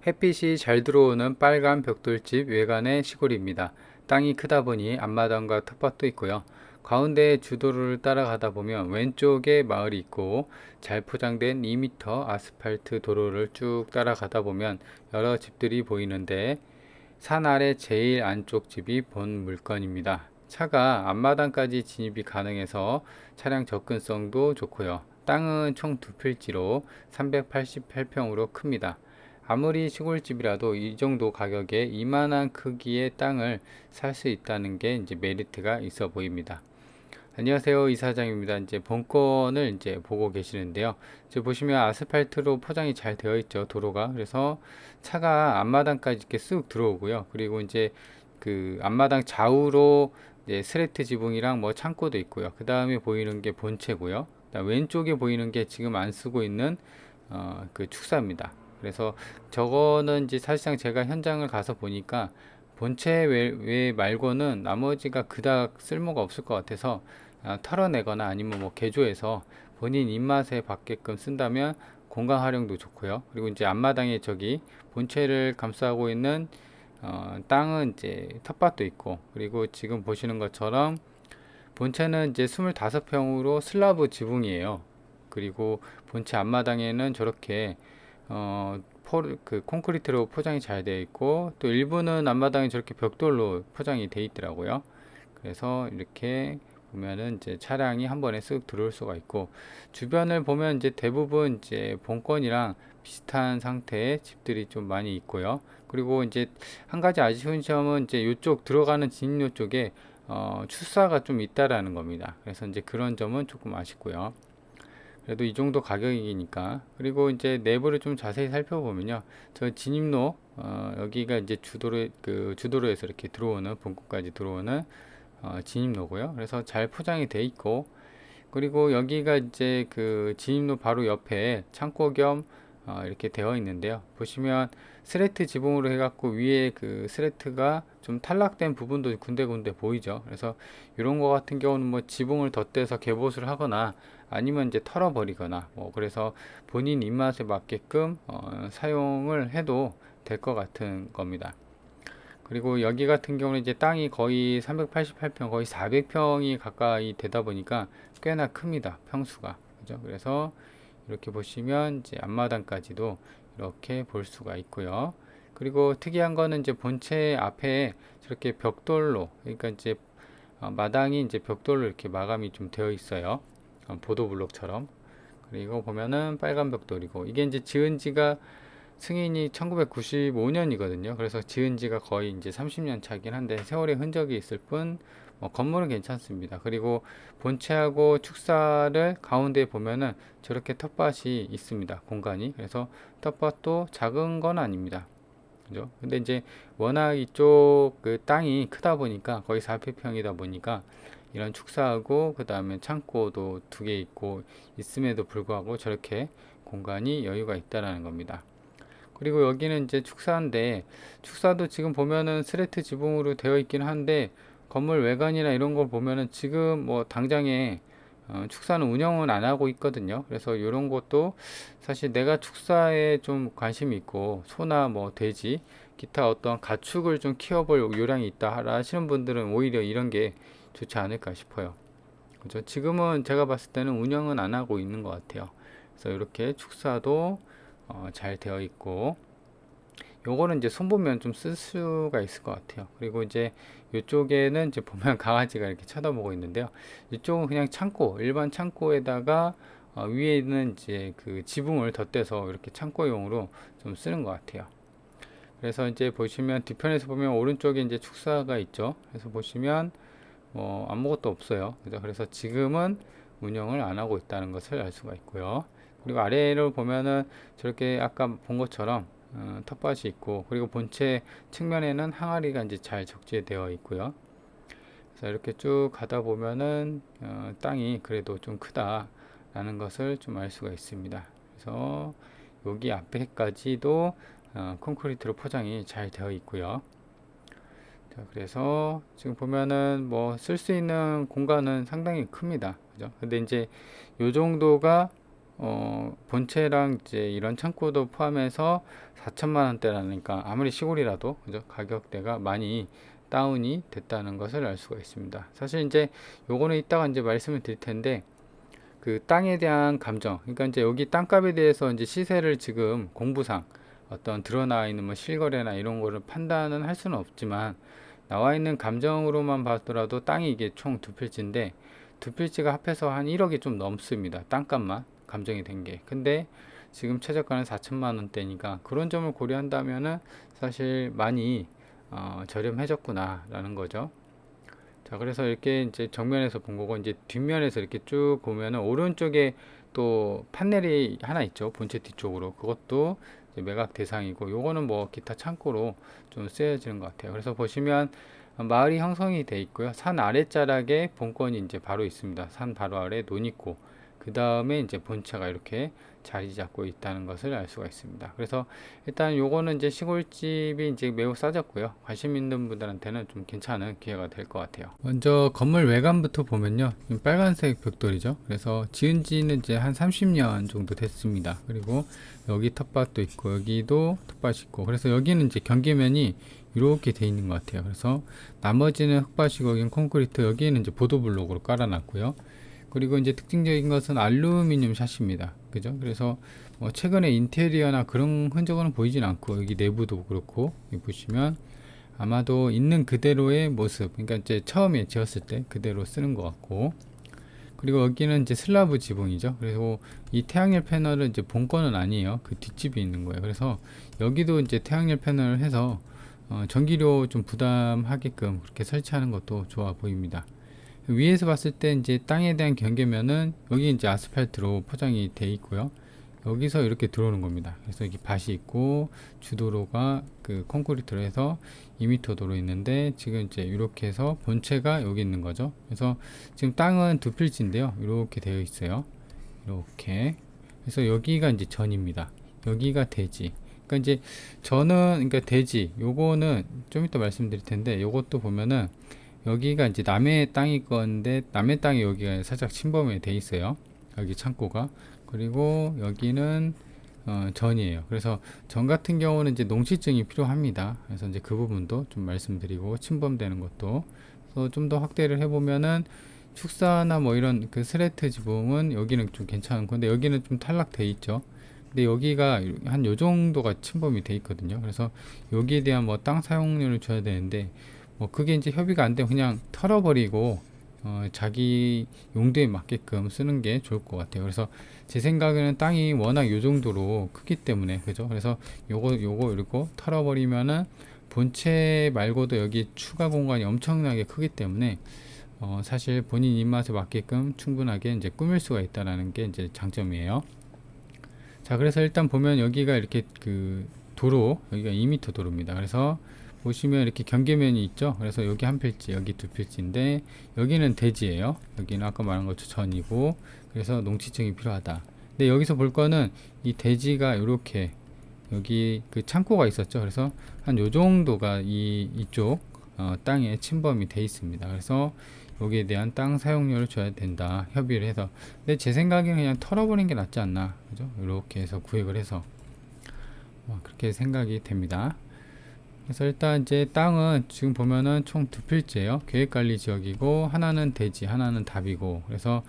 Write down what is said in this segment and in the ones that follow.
햇빛이 잘 들어오는 빨간 벽돌집 외관의 시골입니다. 땅이 크다 보니 앞마당과 텃밭도 있고요. 가운데 주도로를 따라가다 보면 왼쪽에 마을이 있고 잘 포장된 2m 아스팔트 도로를 쭉 따라가다 보면 여러 집들이 보이는데 산 아래 제일 안쪽 집이 본 물건입니다. 차가 앞마당까지 진입이 가능해서 차량 접근성도 좋고요. 땅은 총 두 필지로 388평으로 큽니다. 아무리 시골집이라도 이 정도 가격에 이만한 크기의 땅을 살 수 있다는 게 이제 메리트가 있어 보입니다. 안녕하세요, 이사장입니다. 이제 본건을 이제 보고 계시는데요. 이제 보시면 아스팔트로 포장이 잘 되어 있죠, 도로가. 그래서 차가 앞마당까지 이렇게 쑥 들어오고요. 그리고 이제 그 앞마당 좌우로 이제 스레트 지붕이랑 뭐 창고도 있고요. 그 다음에 보이는 게 본체고요. 그다음 왼쪽에 보이는 게 지금 안 쓰고 있는 그 축사입니다. 그래서 저거는 이제 사실상 제가 현장을 가서 보니까 본체 외 말고는 나머지가 그닥 쓸모가 없을 것 같아서 털어내거나 아니면 뭐 개조해서 본인 입맛에 맞게끔 쓴다면 공간 활용도 좋고요. 그리고 이제 앞마당에 저기 본체를 감싸고 있는 땅은 이제 텃밭도 있고, 그리고 지금 보시는 것처럼 본체는 이제 25평으로 슬라브 지붕이에요. 그리고 본체 앞마당에는 저렇게 그 콘크리트로 포장이 잘 되어 있고, 또 일부는 앞마당에 저렇게 벽돌로 포장이 되어 있더라고요. 그래서 이렇게 보면은 이제 차량이 한 번에 쓱 들어올 수가 있고, 주변을 보면 이제 대부분 이제 본건이랑 비슷한 상태의 집들이 좀 많이 있고요. 그리고 이제 한 가지 아쉬운 점은 이제 이쪽 들어가는 진입로 쪽에 출사가 좀 있다라는 겁니다. 그래서 이제 그런 점은 조금 아쉽고요. 그래도 이 정도 가격이니까. 그리고 이제 내부를 좀 자세히 살펴보면요, 저 진입로 여기가 이제 주도로에서 이렇게 들어오는 본국까지 들어오는 진입로고요. 그래서 잘 포장이 돼 있고, 그리고 여기가 이제 그 진입로 바로 옆에 창고 겸 이렇게 되어 있는데요. 보시면 스레트 지붕으로 해갖고 위에 그 스레트가 좀 탈락된 부분도 군데군데 보이죠. 그래서 이런 거 같은 경우는 뭐 지붕을 덧대서 개보수를 하거나 아니면 이제 털어버리거나 뭐 그래서 본인 입맛에 맞게끔 사용을 해도 될 것 같은 겁니다. 그리고 여기 같은 경우는 이제 땅이 거의 388평, 거의 400평이 가까이 되다 보니까 꽤나 큽니다. 평수가. 그죠? 그래서 이렇게 보시면 이제 앞마당까지도 이렇게 볼 수가 있고요. 그리고 특이한 거는 이제 본체 앞에 저렇게 벽돌로, 그러니까 이제 마당이 이제 벽돌로 이렇게 마감이 좀 되어 있어요. 보도블록처럼. 그리고 보면은 빨간 벽돌이고, 이게 이제 지은 지가 승인이 1995년이거든요. 그래서 지은 지가 거의 이제 30년 차긴 한데 세월의 흔적이 있을 뿐, 건물은 괜찮습니다. 그리고 본체하고 축사를 가운데 보면은 저렇게 텃밭이 있습니다. 공간이. 그래서 텃밭도 작은 건 아닙니다. 그죠? 근데 이제 워낙 이쪽 그 땅이 크다 보니까 거의 4평이다 보니까 이런 축사하고 그 다음에 창고도 두 개 있고 있음에도 불구하고 저렇게 공간이 여유가 있다라는 겁니다. 그리고 여기는 이제 축사인데, 축사도 지금 보면은 스레트 지붕으로 되어 있긴 한데 건물 외관이나 이런 걸 보면은 지금 뭐 당장에 축사는 운영은 안 하고 있거든요. 그래서 이런 것도 사실 내가 축사에 좀 관심이 있고 소나 뭐 돼지 기타 어떤 가축을 좀 키워볼 요량이 있다 하시는 분들은 오히려 이런 게 좋지 않을까 싶어요. 그죠? 지금은 제가 봤을 때는 운영은 안 하고 있는 것 같아요. 그래서 이렇게 축사도 잘 되어 있고, 요거는 이제 손보면 좀 쓸 수가 있을 것 같아요. 그리고 이제 이쪽에는 이제 보면 강아지가 이렇게 쳐다보고 있는데요. 이쪽은 그냥 창고, 일반 창고에다가 위에 있는 이제 그 지붕을 덧대서 이렇게 창고용으로 좀 쓰는 것 같아요. 그래서 이제 보시면 뒤편에서 보면 오른쪽에 이제 축사가 있죠. 그래서 보시면 뭐 아무것도 없어요. 그래서 지금은 운영을 안 하고 있다는 것을 알 수가 있고요. 그리고 아래를 보면은 저렇게 아까 본 것처럼 텃밭이 있고, 그리고 본체 측면에는 항아리가 이제 잘 적재되어 있고요. 그래서 이렇게 쭉 가다 보면은 땅이 그래도 좀 크다라는 것을 좀 알 수가 있습니다. 그래서 여기 앞에까지도 콘크리트로 포장이 잘 되어 있고요. 자, 그래서 지금 보면은 뭐 쓸 수 있는 공간은 상당히 큽니다. 그죠? 근데 이제 요 정도가 본체랑 이제 이런 창고도 포함해서 4천만 원대라니까 아무리 시골이라도 그죠? 가격대가 많이 다운이 됐다는 것을 알 수가 있습니다. 사실 이제 요거는 이따가 이제 말씀을 드릴 텐데 그 땅에 대한 감정, 그러니까 이제 여기 땅값에 대해서 이제 시세를 지금 공부상 어떤 드러나 있는 뭐 실거래나 이런 거를 판단은 할 수는 없지만 나와 있는 감정으로만 봤더라도 땅이 이게 총 두 필지인데 두 필지가 합해서 한 1억이 좀 넘습니다. 땅값만 감정이 된 게. 근데 지금 최저가는 4천만 원대니까 그런 점을 고려한다면은 사실 많이 저렴해졌구나 라는 거죠. 자, 그래서 이렇게 이제 정면에서 본 거고, 이제 뒷면에서 이렇게 쭉 보면은 오른쪽에 또 판넬이 하나 있죠. 본체 뒤쪽으로. 그것도 이제 매각 대상이고, 요거는 뭐 기타 창고로 좀 쓰여지는 것 같아요. 그래서 보시면 마을이 형성이 돼 있고요. 산 아래자락에 본건이 이제 바로 있습니다. 산 바로 아래 논 있고, 그 다음에 이제 본체가 이렇게 자리 잡고 있다는 것을 알 수가 있습니다. 그래서 일단 요거는 이제 시골집이 이제 매우 싸졌고요. 관심 있는 분들한테는 좀 괜찮은 기회가 될 것 같아요. 먼저 건물 외관부터 보면요. 빨간색 벽돌이죠. 그래서 지은 지는 이제 한 30년 정도 됐습니다. 그리고 여기 텃밭도 있고 여기도 텃밭이 있고 그래서 여기는 이제 경계면이 이렇게 돼 있는 것 같아요. 그래서 나머지는 흙밭이고 여기는 콘크리트, 여기는 이제 보도블록으로 깔아놨고요. 그리고 이제 특징적인 것은 알루미늄 샷입니다. 그죠? 그래서 뭐 최근에 인테리어나 그런 흔적은 보이진 않고 여기 내부도 그렇고 여기 보시면 아마도 있는 그대로의 모습, 그러니까 이제 처음에 지었을 때 그대로 쓰는 것 같고, 그리고 여기는 이제 슬라브 지붕이죠. 그리고 이 태양열 패널은 이제 본 거는 아니에요. 그 뒷집이 있는 거예요. 그래서 여기도 이제 태양열 패널을 해서 전기료 좀 부담하게끔 그렇게 설치하는 것도 좋아 보입니다. 위에서 봤을 때 이제 땅에 대한 경계면은 여기 이제 아스팔트로 포장이 돼 있고요. 여기서 이렇게 들어오는 겁니다. 그래서 여기 밭이 있고 주도로가 그 콘크리트로 해서 2m 도로 있는데 지금 이제 이렇게 해서 본체가 여기 있는 거죠. 그래서 지금 땅은 두 필지인데요. 이렇게 되어 있어요. 이렇게. 그래서 여기가 이제 전입니다. 여기가 대지. 그러니까 이제 저는 그러니까 대지 요거는 좀 이따 말씀드릴 텐데 요것도 보면은 여기가 이제 남의 땅일 건데 남의 땅이 여기가 살짝 침범이 돼 있어요. 여기 창고가. 그리고 여기는 전이에요. 그래서 전 같은 경우는 이제 농지증이 필요합니다. 그래서 이제 그 부분도 좀 말씀드리고 침범되는 것도 그래서 좀 더 확대를 해보면은 축사나 뭐 이런 그 스레트 지붕은 여기는 좀 괜찮은 건데 여기는 좀 탈락돼 있죠. 근데 여기가 한 요 정도가 침범이 돼 있거든요. 그래서 여기에 대한 뭐 땅 사용료를 줘야 되는데 뭐 그게 이제 협의가 안 되면 그냥 털어버리고 자기 용도에 맞게끔 쓰는 게 좋을 것 같아요. 그래서 제 생각에는 땅이 워낙 요 정도로 크기 때문에 그죠. 그래서 요거 이러고 털어버리면은 본체 말고도 여기 추가 공간이 엄청나게 크기 때문에 사실 본인 입맛에 맞게끔 충분하게 이제 꾸밀 수가 있다라는 게 이제 장점이에요. 자, 그래서 일단 보면 여기가 이렇게 그 도로, 여기가 2m 도로입니다. 그래서 보시면 이렇게 경계면이 있죠. 그래서 여기 한 필지, 여기 두 필지인데 여기는 대지예요. 여기는 아까 말한 것처럼 전이고 그래서 농지증이 필요하다. 근데 여기서 볼 거는 이 대지가 이렇게 여기 그 창고가 있었죠. 그래서 한 요 정도가 이쪽 땅에 침범이 돼 있습니다. 그래서 여기에 대한 땅 사용료를 줘야 된다. 협의를 해서. 근데 제 생각에는 그냥 털어버리는 게 낫지 않나. 그죠? 이렇게 해서 구획을 해서 그렇게 생각이 됩니다. 그래서 일단 이제 땅은 지금 보면은 총 두 필지예요. 계획관리 지역이고 하나는 대지, 하나는 답이고 그래서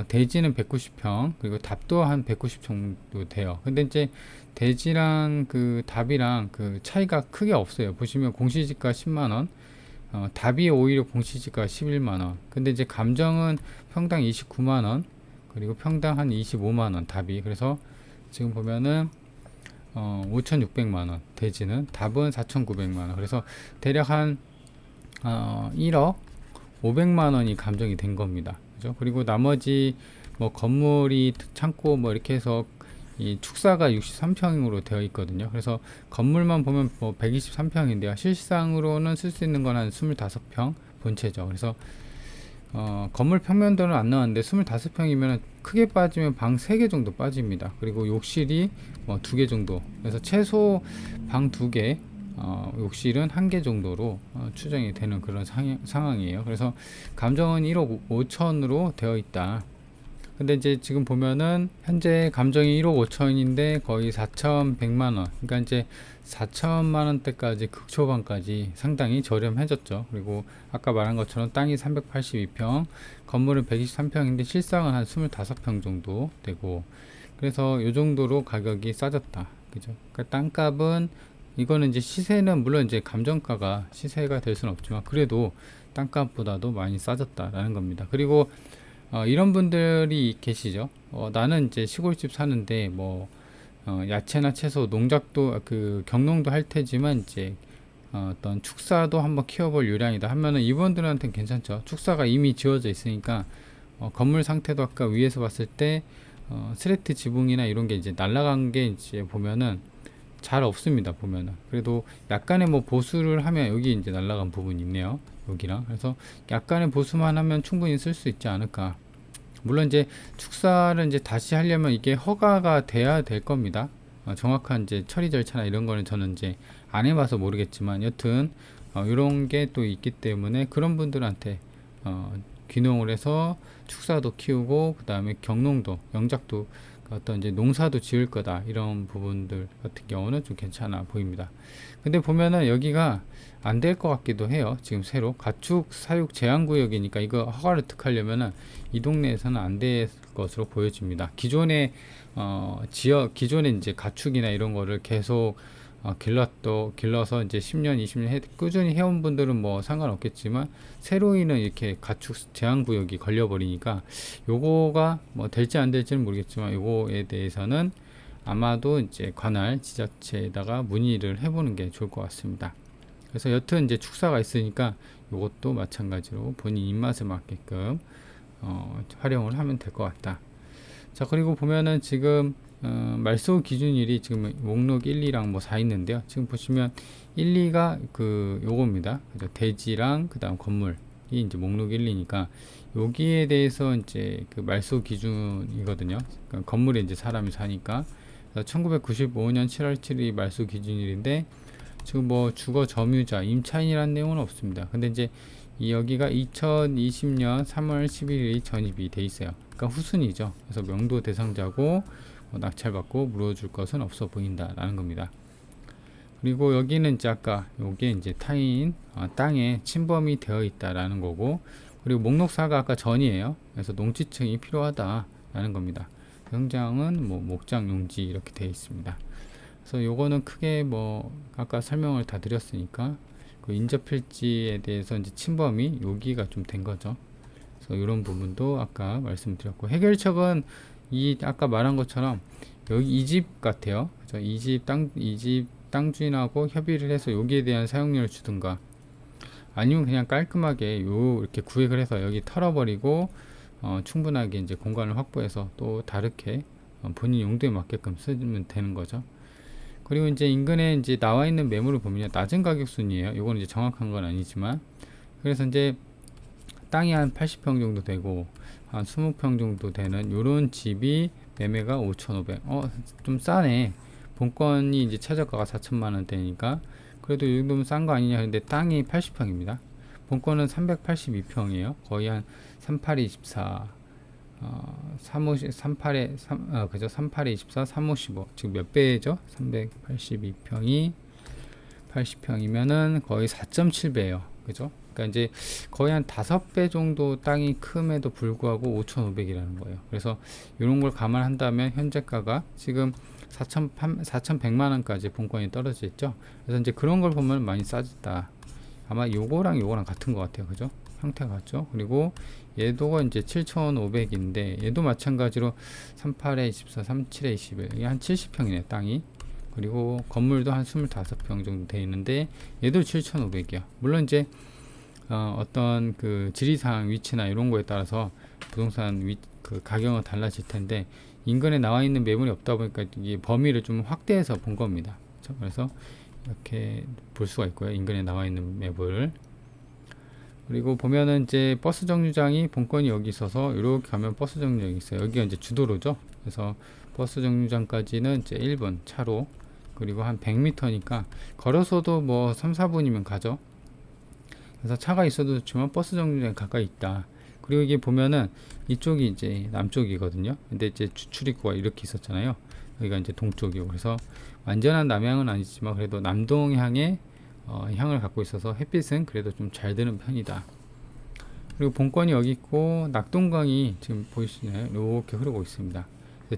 대지는 190평 그리고 답도 한 190 정도 돼요. 근데 이제 대지랑 그 답이랑 그 차이가 크게 없어요. 보시면 공시지가 10만원, 답이 오히려 공시지가 11만원. 근데 이제 감정은 평당 29만원 그리고 평당 한 25만원 답이. 그래서 지금 보면은 5,600만원, 대지는 답은 4,900만원. 그래서 대략 한 1억 500만원이 감정이 된 겁니다. 그죠? 그리고 나머지 뭐 건물이 창고 뭐 이렇게 해서 이 축사가 63평으로 되어 있거든요. 그래서 건물만 보면 뭐 123평인데요. 실상으로는 쓸 수 있는 건 한 25평 본체죠. 그래서 건물 평면도는 안 나왔는데 25평이면 크게 빠지면 방 3개 정도 빠집니다. 그리고 욕실이 뭐 2개 정도. 그래서 최소 방 2개, 욕실은 1개 정도로 추정이 되는 그런 상황이에요. 그래서 감정은 1억 5천으로 되어 있다. 근데 이제 지금 보면은 현재 감정이 1억 5천인데 거의 4,100만원, 그러니까 이제 4천만원대까지 극초반까지 상당히 저렴해졌죠. 그리고 아까 말한 것처럼 땅이 382평, 건물은 123평인데 실상은 한 25평 정도 되고, 그래서 요 정도로 가격이 싸졌다, 그죠? 그러니까 땅값은, 이거는 이제 시세는 물론 이제 감정가가 시세가 될 수는 없지만 그래도 땅값보다도 많이 싸졌다라는 겁니다. 그리고 이런 분들이 계시죠. 나는 이제 시골집 사는데 뭐 야채나 채소, 농작도 그 경농도 할 테지만 이제 어떤 축사도 한번 키워볼 요량이다 하면은 이분들한테는 괜찮죠. 축사가 이미 지어져 있으니까 건물 상태도 아까 위에서 봤을 때 스레트 지붕이나 이런 게 이제 날라간 게 이제 보면은 잘 없습니다. 보면은 그래도 약간의 뭐 보수를 하면 여기 이제 날라간 부분이 있네요. 여기랑. 그래서 약간의 보수만 하면 충분히 쓸 수 있지 않을까. 물론 이제 축사를 이제 다시 하려면 이게 허가가 돼야 될 겁니다. 정확한 이제 처리 절차나 이런 거는 저는 이제 안 해봐서 모르겠지만 여튼 이런 게 또 있기 때문에 그런 분들한테 귀농을 해서 축사도 키우고 그 다음에 경농도, 영작도, 어떤 이제 농사도 지을 거다, 이런 부분들 같은 경우는 좀 괜찮아 보입니다. 근데 보면은 여기가 안 될 것 같기도 해요. 지금 새로 가축 사육 제한 구역이니까 이거 허가를 득하려면은 이 동네에서는 안 될 것으로 보여집니다. 기존의 기존의 이제 가축이나 이런 거를 계속 길러서 이제 10년, 20년 꾸준히 해온 분들은 뭐 상관없겠지만 새로이는 이렇게 가축 제한 구역이 걸려버리니까 요거가 뭐 될지 안 될지는 모르겠지만 요거에 대해서는 아마도 이제 관할 지자체에다가 문의를 해보는 게 좋을 것 같습니다. 그래서 여튼 이제 축사가 있으니까 요것도 마찬가지로 본인 입맛에 맞게끔 활용을 하면 될 것 같다. 자, 그리고 보면은 지금 말소 기준일이 지금 목록 1, 2랑 뭐 4 있는데요. 지금 보시면 1, 2가 그 요겁니다. 그죠? 대지랑 그 다음 건물이 이제 목록 1, 2니까 여기에 대해서 이제 그 말소 기준이거든요. 그러니까 건물에 이제 사람이 사니까 1995년 7월 7일이 말소 기준일인데 지금 뭐 주거 점유자 임차인이라는 내용은 없습니다. 근데 이제 여기가 2020년 3월 11일이 전입이 돼 있어요. 그러니까 후순이죠. 그래서 명도 대상자고 낙찰받고 물어줄 것은 없어 보인다라는 겁니다. 그리고 여기는 이제 아까 요게 이제 타인 땅에 침범이 되어 있다라는 거고, 그리고 목록사가 아까 전이에요. 그래서 농지층이 필요하다라는 겁니다. 현장은 뭐 목장 용지 이렇게 되어 있습니다. 그래서 요거는 크게 뭐 아까 설명을 다 드렸으니까 그 인접필지에 대해서 이제 침범이 여기가 좀 된 거죠. 그래서 이런 부분도 아까 말씀드렸고, 해결책은 이 아까 말한 것처럼 여기 이 집 같아요. 그래서 이 집 땅 주인하고 협의를 해서 여기에 대한 사용료를 주든가, 아니면 그냥 깔끔하게 이렇게 구획을 해서 여기 털어버리고 충분하게 이제 공간을 확보해서 또 다르게 본인 용도에 맞게끔 쓰면 되는 거죠. 그리고 이제 인근에 이제 나와 있는 매물을 보면 낮은 가격 순이에요. 이거는 이제 정확한 건 아니지만, 그래서 이제 땅이 한 80평 정도 되고 한 20평 정도 되는 요런 집이 매매가 5,500. 좀 싸네. 본건이 이제 최저가가 4천만 원대니까 그래도 이 정도면 싼 거 아니냐. 근데 땅이 80평입니다. 본건은 382평이에요. 거의 한 38에 24, 38에 3, 그죠? 38에 24, 355. 지금 몇 배죠? 382평이 80평이면은 거의 4.7배예요. 그죠? 그러니까 이제 거의 한 5배 정도 땅이 큼에도 불구하고 5,500이라는 거예요. 그래서 이런 걸 감안한다면 현재가가 지금 4,100만 원까지 본권이 떨어져 있죠. 그래서 이제 그런 걸 보면 많이 싸졌다. 아마 요거랑 같은 것 같아요. 그죠? 형태가 같죠? 그리고 얘도가 이제 7,500인데 얘도 마찬가지로 38에 24, 37에 21. 이게 한 70평이네, 땅이. 그리고 건물도 한 25평 정도 돼 있는데 얘도 7,500이야. 물론 이제 어떤 그 지리상 위치나 이런 거에 따라서 부동산 그 가격은 달라질 텐데 인근에 나와 있는 매물이 없다 보니까 이 범위를 좀 확대해서 본 겁니다. 그렇죠? 그래서 이렇게 볼 수가 있고요. 인근에 나와 있는 매물. 그리고 보면은 이제 버스 정류장이 본건이 여기 있어서 이렇게 가면 버스 정류장이 있어요. 여기가 이제 주도로죠. 그래서 버스 정류장까지는 이제 1분 차로, 그리고 한 100m니까 걸어서도 뭐 3, 4분이면 가죠. 그래서 차가 있어도 좋지만 버스 정류장에 가까이 있다. 그리고 이게 보면은 이쪽이 이제 남쪽이거든요. 근데 이제 주출입구가 이렇게 있었잖아요. 여기가 이제 동쪽이고, 그래서 완전한 남향은 아니지만 그래도 남동향의 향을 갖고 있어서 햇빛은 그래도 좀 잘 드는 편이다. 그리고 본권이 여기 있고 낙동강이 지금 보이시나요? 이렇게 흐르고 있습니다.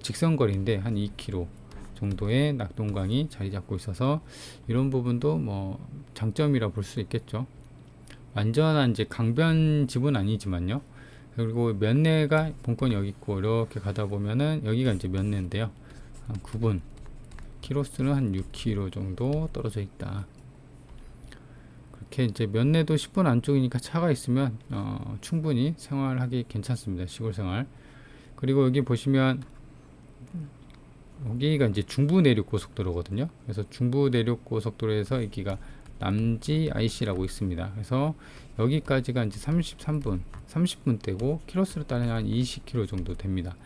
직선거리인데 한 2km 정도의 낙동강이 자리 잡고 있어서 이런 부분도 뭐 장점이라 볼 수 있겠죠. 완전한 이제 강변집은 아니지만요. 그리고 면내가 본권이 여기 있고 이렇게 가다 보면은 여기가 이제 면내인데요. 한 9분, 키로수는 한 6km 정도 떨어져 있다. 그렇게 이제 면내도 10분 안쪽이니까 차가 있으면 충분히 생활하기 괜찮습니다. 시골 생활. 그리고 여기 보시면 여기가 이제 중부 내륙 고속도로거든요. 그래서 중부 내륙 고속도로에서 여기가 남지 IC라고 있습니다. 그래서 여기까지가 이제 30분대고 키로수로 따르면 한 20km 정도 됩니다.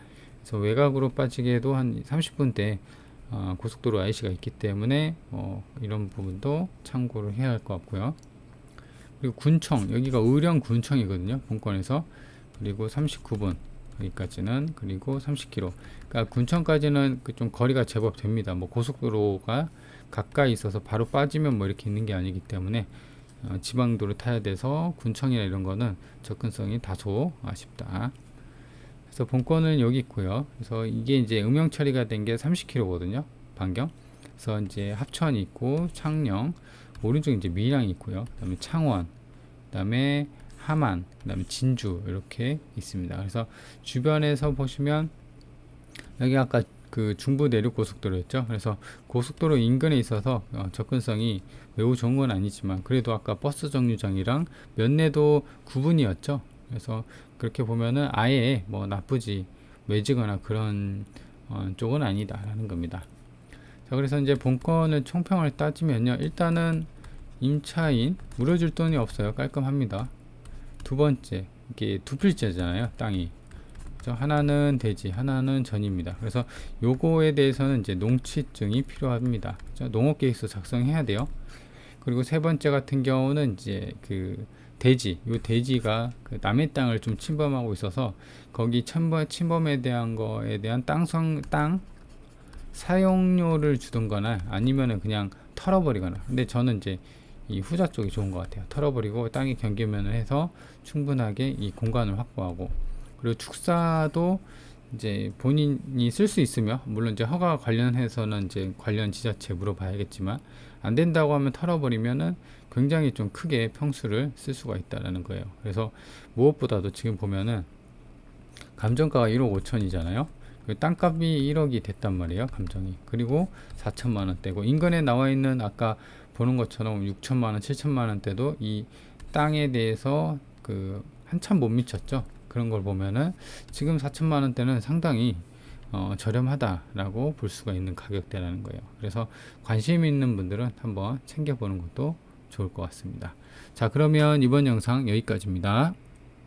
그래서 외곽으로 빠지게도 한 30분대 고속도로 IC가 있기 때문에 이런 부분도 참고를 해야 할 것 같고요. 그리고 군청, 여기가 의령 군청이거든요. 본권에서. 그리고 39분 여기까지는, 그리고 30km. 그러니까 군청까지는 좀 거리가 제법 됩니다. 뭐 고속도로가 가까이 있어서 바로 빠지면 뭐 이렇게 있는 게 아니기 때문에 지방도로 타야 돼서 군청이나 이런 거는 접근성이 다소 아쉽다. 그래서 본권은 여기 있고요. 그래서 이게 이제 음영 처리가 된 게 30km거든요. 반경. 그래서 이제 합천이 있고 창녕, 오른쪽 이제 밀양이 있고요. 그다음에 창원, 그다음에 함안, 그다음에 진주 이렇게 있습니다. 그래서 주변에서 보시면 여기 아까 그 중부 내륙 고속도로였죠. 그래서 고속도로 인근에 있어서 접근성이 매우 좋은 건 아니지만 그래도 아까 버스 정류장이랑 면내도 9분이었죠. 그래서 그렇게 보면은 아예 뭐 나쁘지 매지거나 그런 쪽은 아니다라는 겁니다. 자, 그래서 이제 본권을 총평을 따지면요, 일단은 임차인 물어줄 돈이 없어요. 깔끔합니다. 두 번째, 이게 두 필지잖아요, 땅이. 하나는 대지, 하나는 전입니다. 그래서 요거에 대해서는 이제 농취증이 필요합니다. 농업계획서 작성해야 돼요. 그리고 세 번째 같은 경우는 이제 그 대지, 요 대지가 그 남의 땅을 좀 침범하고 있어서 거기 침범에 대한 거에 대한 땅 사용료를 주던거나 아니면은 그냥 털어버리거나. 근데 저는 이제 이 후자 쪽이 좋은 것 같아요. 털어버리고 땅이 경계면을 해서 충분하게 이 공간을 확보하고, 그리고 축사도 이제 본인이 쓸 수 있으며, 물론 이제 허가 관련해서는 이제 관련 지자체에 물어봐야겠지만 안 된다고 하면 털어버리면은 굉장히 좀 크게 평수를 쓸 수가 있다라는 거예요. 그래서 무엇보다도 지금 보면은 감정가가 1억 5천이잖아요. 땅값이 1억이 됐단 말이에요, 감정이. 그리고 4천만 원대고, 인근에 나와 있는 아까 보는 것처럼 6천만 원, 7천만 원대도 이 땅에 대해서 그 한참 못 미쳤죠. 그런 걸 보면은 지금 4천만 원대는 상당히 저렴하다라고 볼 수가 있는 가격대라는 거예요. 그래서 관심 있는 분들은 한번 챙겨보는 것도 좋을 것 같습니다. 자, 그러면 이번 영상 여기까지입니다.